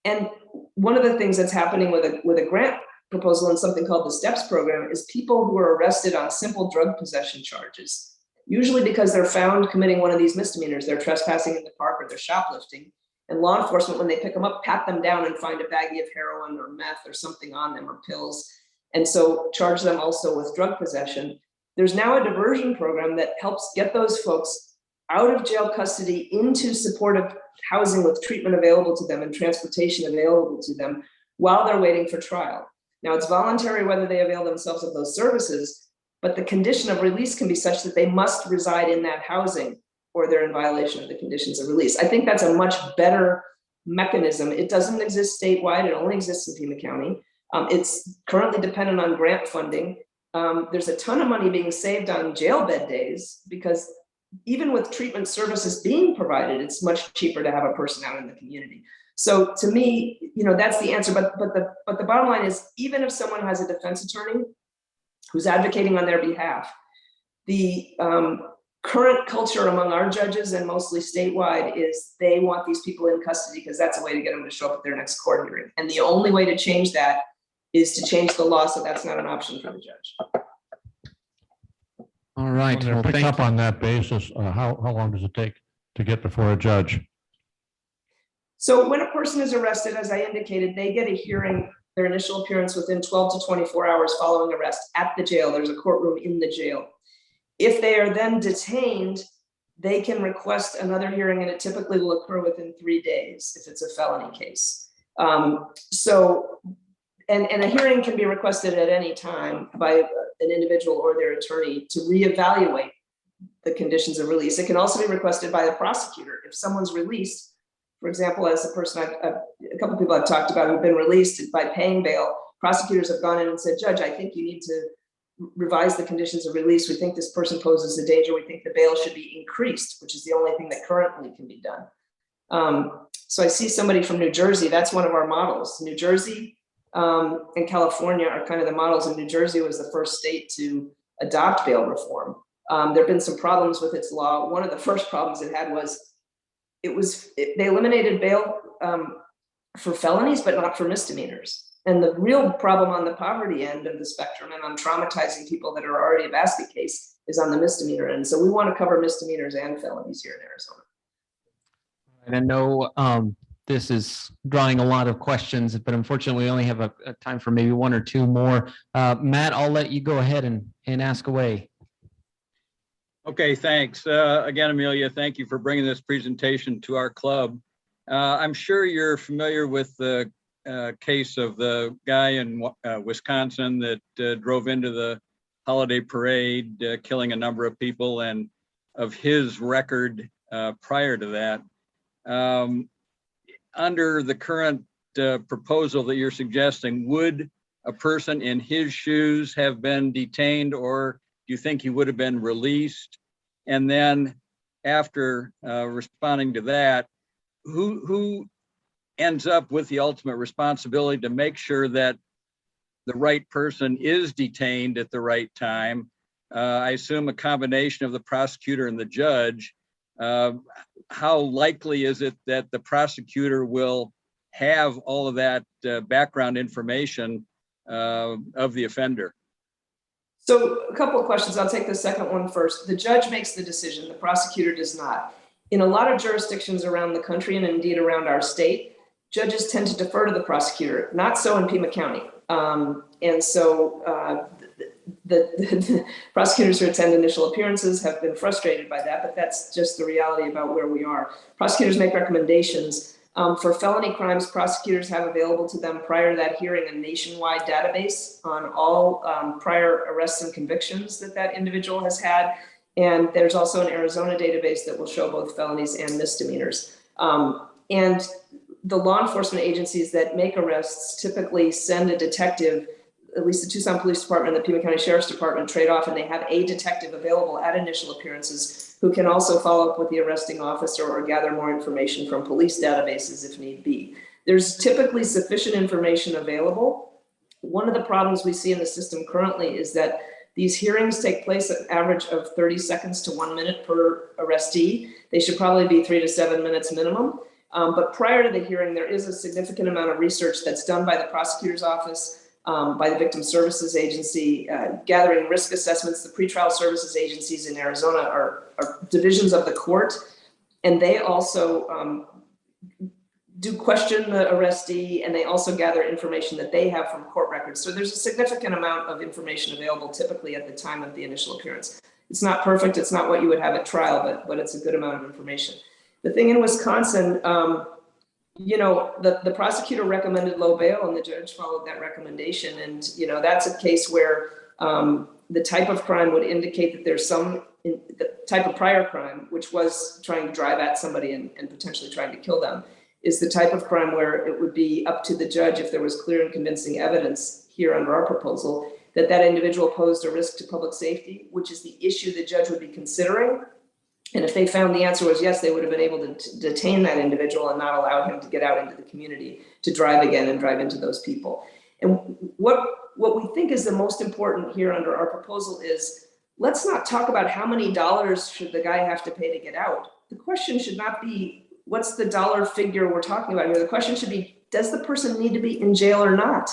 And one of the things that's happening with a grant proposal in something called the STEPS program is people who are arrested on simple drug possession charges, usually because they're found committing one of these misdemeanors. They're trespassing in the park or they're shoplifting. And law enforcement, when they pick them up, pat them down and find a baggie of heroin or meth or something on them or pills. And so charge them also with drug possession. There's now a diversion program that helps get those folks out of jail custody into supportive housing with treatment available to them and transportation available to them while they're waiting for trial. Now, it's voluntary whether they avail themselves of those services, but the condition of release can be such that they must reside in that housing or they're in violation of the conditions of release. I think that's a much better mechanism. It doesn't exist statewide. It only exists in Pima County. It's currently dependent on grant funding. There's a ton of money being saved on jail bed days because even with treatment services being provided, it's much cheaper to have a person out in the community. So to me, that's the answer. But the bottom line is, even if someone has a defense attorney who's advocating on their behalf, the current culture among our judges and mostly statewide is they want these people in custody because that's a way to get them to show up at their next court hearing. And the only way to change that is to change the law so that's not an option for the judge. All right. Well, pick up on that basis. How long does it take to get before a judge? So when a person is arrested, as I indicated, they get a hearing, their initial appearance within 12 to 24 hours following arrest at the jail. There's a courtroom in the jail. If they are then detained, they can request another hearing, and it typically will occur within 3 days if it's a felony case. And a hearing can be requested at any time by an individual or their attorney to reevaluate the conditions of release. It can also be requested by the prosecutor. If someone's released, for example, as a person, a couple of people I've talked about who've been released by paying bail, prosecutors have gone in and said, Judge, I think you need to revise the conditions of release. We think this person poses a danger. We think the bail should be increased, which is the only thing that currently can be done. So I see somebody from New Jersey. That's one of our models. New Jersey and California are kind of the models, and New Jersey was the first state to adopt bail reform. There have been some problems with its law. One of the first problems it had was they eliminated bail for felonies, but not for misdemeanors. And the real problem on the poverty end of the spectrum and on traumatizing people that are already a basket case is on the misdemeanor end. So we want to cover misdemeanors and felonies here in Arizona. And I know this is drawing a lot of questions, but unfortunately we only have a time for maybe one or two more. Matt, I'll let you go ahead and ask away. Okay, thanks. Again, Amelia, thank you for bringing this presentation to our club. I'm sure you're familiar with the case of the guy in Wisconsin that drove into the holiday parade, killing a number of people, and of his record prior to that. Under the current proposal that you're suggesting, would a person in his shoes have been detained, or do you think he would have been released? And then after responding to that, who ends up with the ultimate responsibility to make sure that the right person is detained at the right time? I assume a combination of the prosecutor and the judge. How likely is it that the prosecutor will have all of that background information of the offender? So a couple of questions. I'll take the second one first. The judge makes the decision. The prosecutor does not. In a lot of jurisdictions around the country, and indeed around our state, judges tend to defer to the prosecutor. Not so in Pima County. And so the prosecutors who attend initial appearances have been frustrated by that, but that's just the reality about where we are. Prosecutors make recommendations. For felony crimes, prosecutors have available to them prior to that hearing a nationwide database on all prior arrests and convictions that individual has had. And there's also an Arizona database that will show both felonies and misdemeanors. And the law enforcement agencies that make arrests typically send a detective. At least the Tucson Police Department and the Pima County Sheriff's Department trade off, and they have a detective available at initial appearances who can also follow up with the arresting officer or gather more information from police databases if need be. There's typically sufficient information available. One of the problems we see in the system currently is that these hearings take place at an average of 30 seconds to 1 minute per arrestee. They should probably be 3 to 7 minutes minimum. But prior to the hearing, there is a significant amount of research that's done by the prosecutor's office, by the Victim Services Agency, gathering risk assessments. The pretrial services agencies in Arizona are divisions of the court, and they also do question the arrestee, and they also gather information that they have from court records. So there's a significant amount of information available typically at the time of the initial appearance. It's not perfect, it's not what you would have at trial, but it's a good amount of information. The thing in Wisconsin, you know, the prosecutor recommended low bail and the judge followed that recommendation. And, you know, that's a case where the type of crime would indicate that there's the type of prior crime, which was trying to drive at somebody and potentially trying to kill them, is the type of crime where it would be up to the judge, if there was clear and convincing evidence here under our proposal, that individual posed a risk to public safety, which is the issue the judge would be considering. And if they found the answer was yes, they would have been able to detain that individual and not allow him to get out into the community to drive again and drive into those people. And what we think is the most important here under our proposal is, let's not talk about how many dollars should the guy have to pay to get out. The question should not be, what's the dollar figure we're talking about here? The question should be, does the person need to be in jail or not?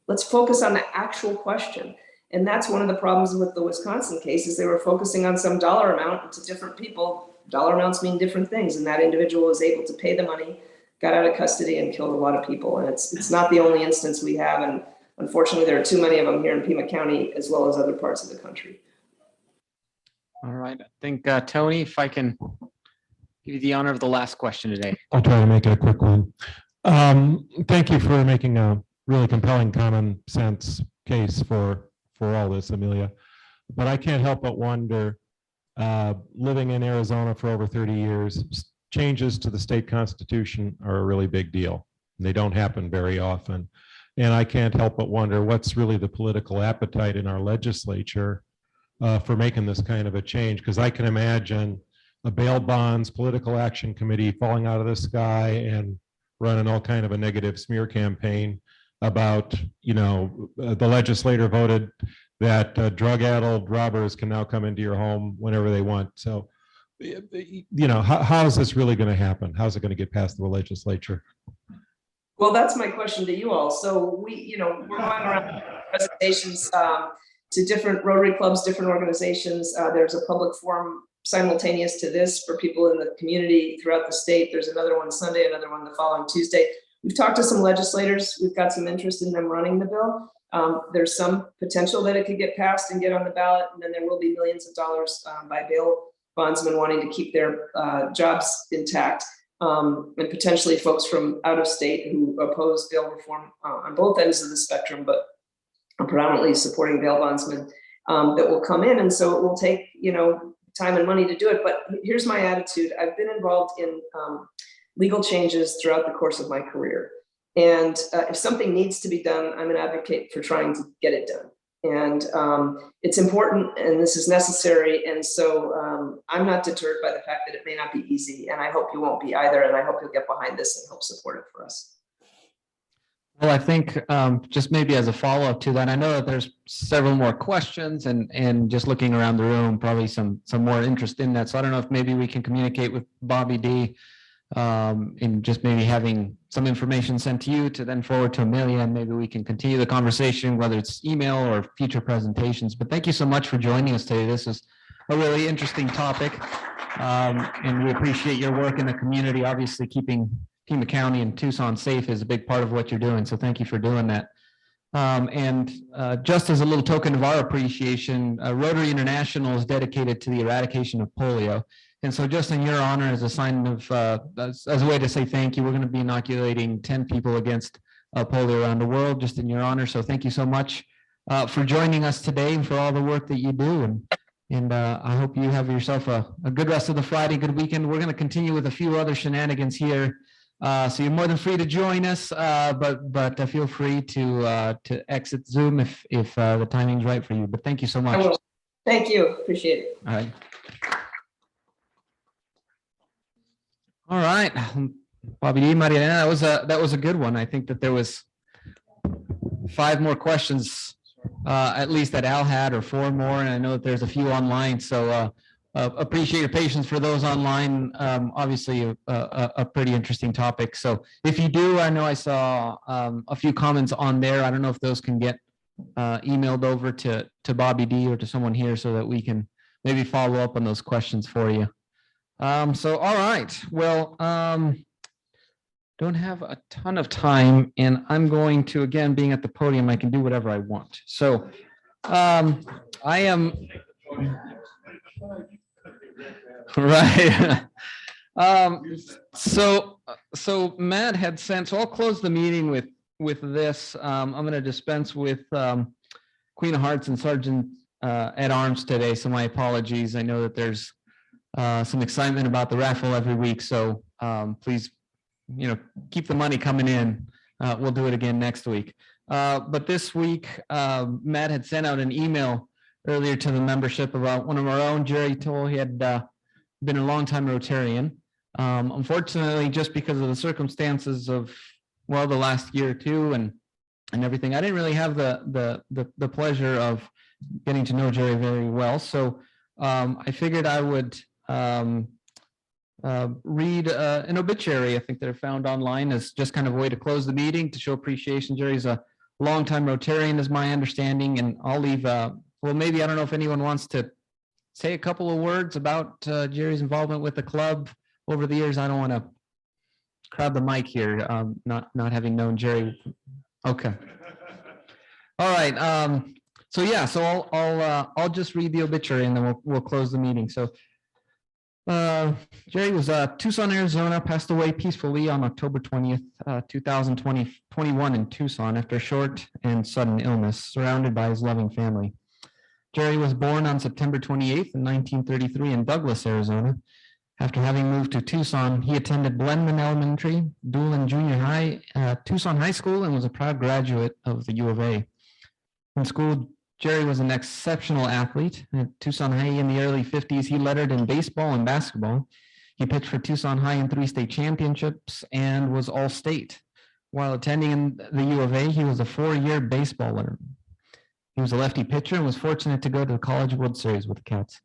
Let's focus on the actual question. And that's one of the problems with the Wisconsin case, is they were focusing on some dollar amount, and to different people, dollar amounts mean different things. And that individual was able to pay the money, got out of custody, and killed a lot of people. And it's not the only instance we have. And unfortunately, there are too many of them here in Pima County, as well as other parts of the country. All right. I think, Tony, if I can give you the honor of the last question today. I'll try to make it a quick one. Thank you for making a really compelling common sense case for all this, Amelia. But I can't help but wonder, living in Arizona for over 30 years, changes to the state constitution are a really big deal. They don't happen very often. And I can't help but wonder what's really the political appetite in our legislature for making this kind of a change. Because I can imagine a bail bonds political action committee falling out of the sky and running all kind of a negative smear campaign about, you know, the legislator voted that drug-addled robbers can now come into your home whenever they want. So, you know, how is this really going to happen? How's it going to get past the legislature? Well, that's my question to you all. So we're going around presentations to different Rotary clubs, different organizations. There's a public forum simultaneous to this for people in the community throughout the state. There's another one Sunday, another one the following Tuesday. We've talked to some legislators. We've got some interest in them running the bill. There's some potential that it could get passed and get on the ballot, and then there will be millions of dollars by bail bondsmen wanting to keep their jobs intact, and potentially folks from out of state who oppose bail reform on both ends of the spectrum, but are predominantly supporting bail bondsmen that will come in. And so it will take, time and money to do it. But here's my attitude. I've been involved in legal changes throughout the course of my career. And if something needs to be done, I'm an advocate for trying to get it done. And it's important, and this is necessary. And so I'm not deterred by the fact that it may not be easy, and I hope you won't be either. And I hope you'll get behind this and help support it for us. Well, I think just maybe as a follow-up to that, I know that there's several more questions, and just looking around the room, probably some more interest in that. So I don't know if maybe we can communicate with Bobby D, and just maybe having some information sent to you to then forward to Amelia, and maybe we can continue the conversation, whether it's email or future presentations. But thank you so much for joining us today. This is a really interesting topic, and we appreciate your work in the community. Obviously, keeping Pima County and Tucson safe is a big part of what you're doing. So thank you for doing that. And just as a little token of our appreciation, Rotary International is dedicated to the eradication of polio. And so just in your honor, as a sign of, as a way to say thank you, we're going to be inoculating 10 people against polio around the world, just in your honor. So thank you so much for joining us today and for all the work that you do. And I hope you have yourself a good rest of the Friday, good weekend. We're going to continue with a few other shenanigans here. So you're more than free to join us, but feel free to exit Zoom if the timing's right for you. But thank you so I much. will. Thank you. Appreciate it. All right. All right, Bobby D, Mariana, that was a good one. I think that there was 5 more questions, at least that Al had, or 4 more, and I know that there's a few online. So appreciate your patience for those online. Obviously, a pretty interesting topic. So if you do, I know I saw a few comments on there. I don't know if those can get emailed over to Bobby D or to someone here so that we can maybe follow up on those questions for you. So, all right, well, don't have a ton of time, and I'm going to, again, being at the podium, I can do whatever I want. So I am right. So Matt had sent, so I'll close the meeting with this. I'm going to dispense with Queen of Hearts and Sergeant at Arms today, so my apologies. I know that there's some excitement about the raffle every week, so please, keep the money coming in. We'll do it again next week. But this week, Matt had sent out an email earlier to the membership about one of our own, Jerry Toll. He had been a longtime Rotarian. Unfortunately, just because of the circumstances of, well, the last year or two and everything, I didn't really have the pleasure of getting to know Jerry very well. So I figured I would read an obituary. I think they're found online as just kind of a way to close the meeting, to show appreciation. Jerry's a longtime Rotarian, is my understanding, and I'll leave, well, maybe, I don't know if anyone wants to say a couple of words about Jerry's involvement with the club over the years. I don't want to crowd the mic here, not having known Jerry. Okay. All right. So yeah, so I'll just read the obituary and then we'll close the meeting. So Jerry was Tucson, Arizona, passed away peacefully on October 20th, 2021 in Tucson after a short and sudden illness, surrounded by his loving family. Jerry was born on September 28th in 1933 in Douglas, Arizona. After having moved to Tucson, he attended Blenman Elementary, Doolin Junior High, Tucson High School, and was a proud graduate of the U of A. In school, Jerry was an exceptional athlete. At Tucson High in the early 50s, he lettered in baseball and basketball. He pitched for Tucson High in 3 state championships and was all-state. While attending the U of A, he was a 4-year baseballer. He was a lefty pitcher and was fortunate to go to the College World Series with the Cats.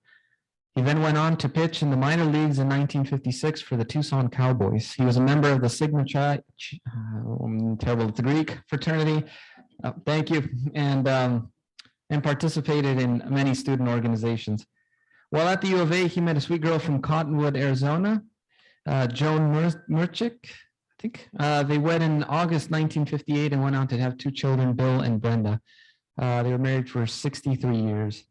He then went on to pitch in the minor leagues in 1956 for the Tucson Cowboys. He was a member of the Sigma Chi, terrible at the Greek fraternity. Thank you. And participated in many student organizations. While at the U of A, he met a sweet girl from Cottonwood, Arizona, Joan Murchik, I think. They wed in August 1958 and went on to have 2 children, Bill and Brenda. They were married for 63 years.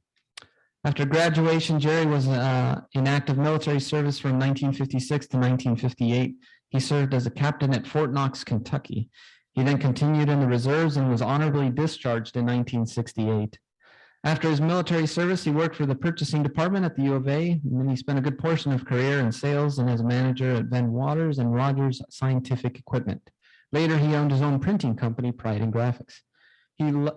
After graduation, Jerry was in active military service from 1956 to 1958. He served as a captain at Fort Knox, Kentucky. He then continued in the reserves and was honorably discharged in 1968. After his military service, he worked for the purchasing department at the U of A, and then he spent a good portion of career in sales and as a manager at Van Waters and Rogers Scientific Equipment. Later, he owned his own printing company, Pride and Graphics.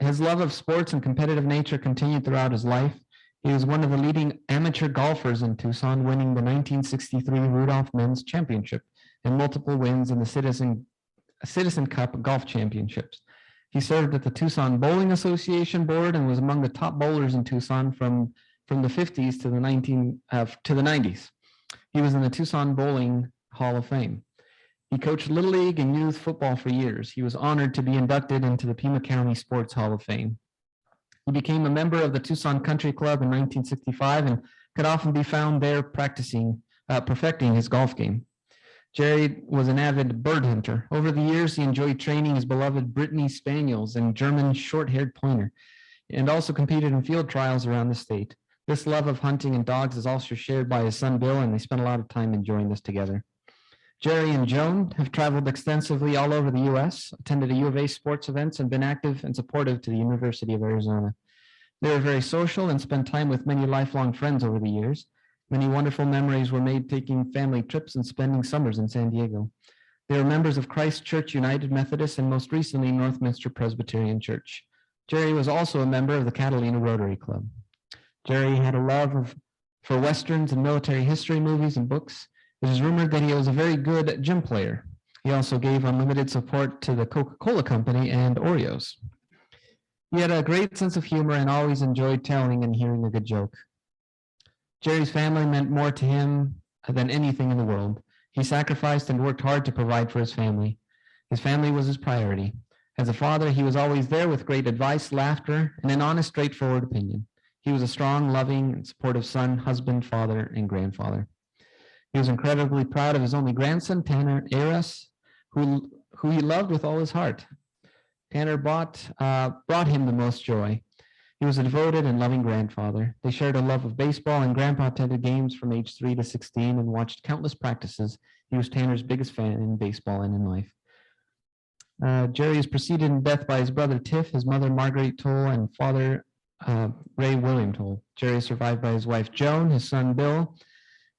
His love of sports and competitive nature continued throughout his life. He was one of the leading amateur golfers in Tucson, winning the 1963 Rudolph Men's Championship and multiple wins in the Citizen Cup Golf Championships. He served at the Tucson Bowling Association board and was among the top bowlers in Tucson from the 50s to the 90s. He was in the Tucson Bowling Hall of Fame. He coached Little League and youth football for years. He was honored to be inducted into the Pima County Sports Hall of Fame. He became a member of the Tucson Country Club in 1965 and could often be found there perfecting his golf game. Jerry was an avid bird hunter. Over the years, he enjoyed training his beloved Brittany Spaniels and German short-haired pointer, and also competed in field trials around the state. This love of hunting and dogs is also shared by his son Bill, and they spent a lot of time enjoying this together. Jerry and Joan have traveled extensively all over the U.S., attended a U of A sports events, and been active and supportive to the University of Arizona. They were very social and spent time with many lifelong friends over the years. Many wonderful memories were made taking family trips and spending summers in San Diego. They were members of Christ Church United Methodist and most recently Northminster Presbyterian Church. Jerry was also a member of the Catalina Rotary Club. Jerry had a love for Westerns and military history movies and books. It is rumored that he was a very good gym player. He also gave unlimited support to the Coca-Cola Company and Oreos. He had a great sense of humor and always enjoyed telling and hearing a good joke. Jerry's family meant more to him than anything in the world. He sacrificed and worked hard to provide for his family. His family was his priority. As a father, he was always there with great advice, laughter, and an honest, straightforward opinion. He was a strong, loving, and supportive son, husband, father, and grandfather. He was incredibly proud of his only grandson, Tanner Aras, who he loved with all his heart. Tanner brought him the most joy. He was a devoted and loving grandfather. They shared a love of baseball, and Grandpa attended games from age 3 to 16 and watched countless practices. He was Tanner's biggest fan in baseball and in life. Jerry is preceded in death by his brother Tiff, his mother Marguerite Toll, and father Ray William Toll. Jerry is survived by his wife Joan, his son Bill,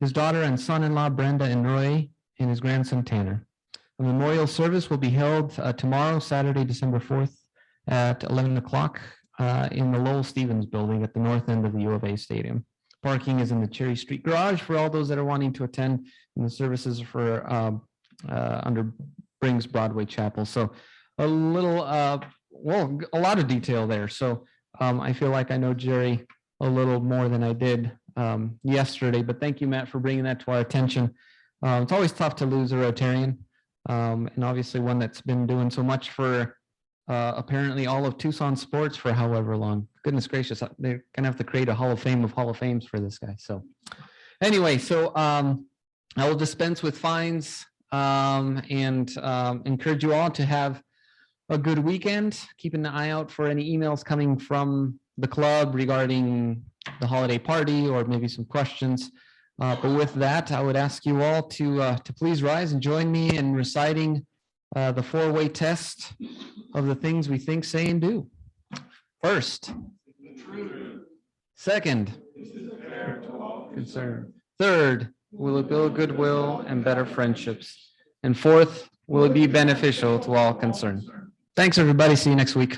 his daughter and son-in-law Brenda and Roy, and his grandson Tanner. A memorial service will be held tomorrow, Saturday, December 4th at 11 o'clock in the Lowell Stevens building at the north end of the U of A Stadium. Parking is in the Cherry Street Garage for all those that are wanting to attend, and the services for under Brings Broadway Chapel. So a little, a lot of detail there. So I feel like I know Jerry a little more than I did yesterday, but thank you, Matt, for bringing that to our attention. It's always tough to lose a Rotarian, and obviously one that's been doing so much for apparently all of Tucson sports for however long. Goodness gracious, they're gonna have to create a Hall of Fame of Hall of Fames for this guy. So anyway, so I will dispense with fines and encourage you all to have a good weekend. Keep an eye out for any emails coming from the club regarding the holiday party or maybe some questions. But with that, I would ask you all to please rise and join me in reciting the four-way test of the things we think, say, and do. First, second, concern. Third, will it build goodwill and better friendships? And fourth, will it be beneficial to all concerned? Thanks, everybody. See you next week.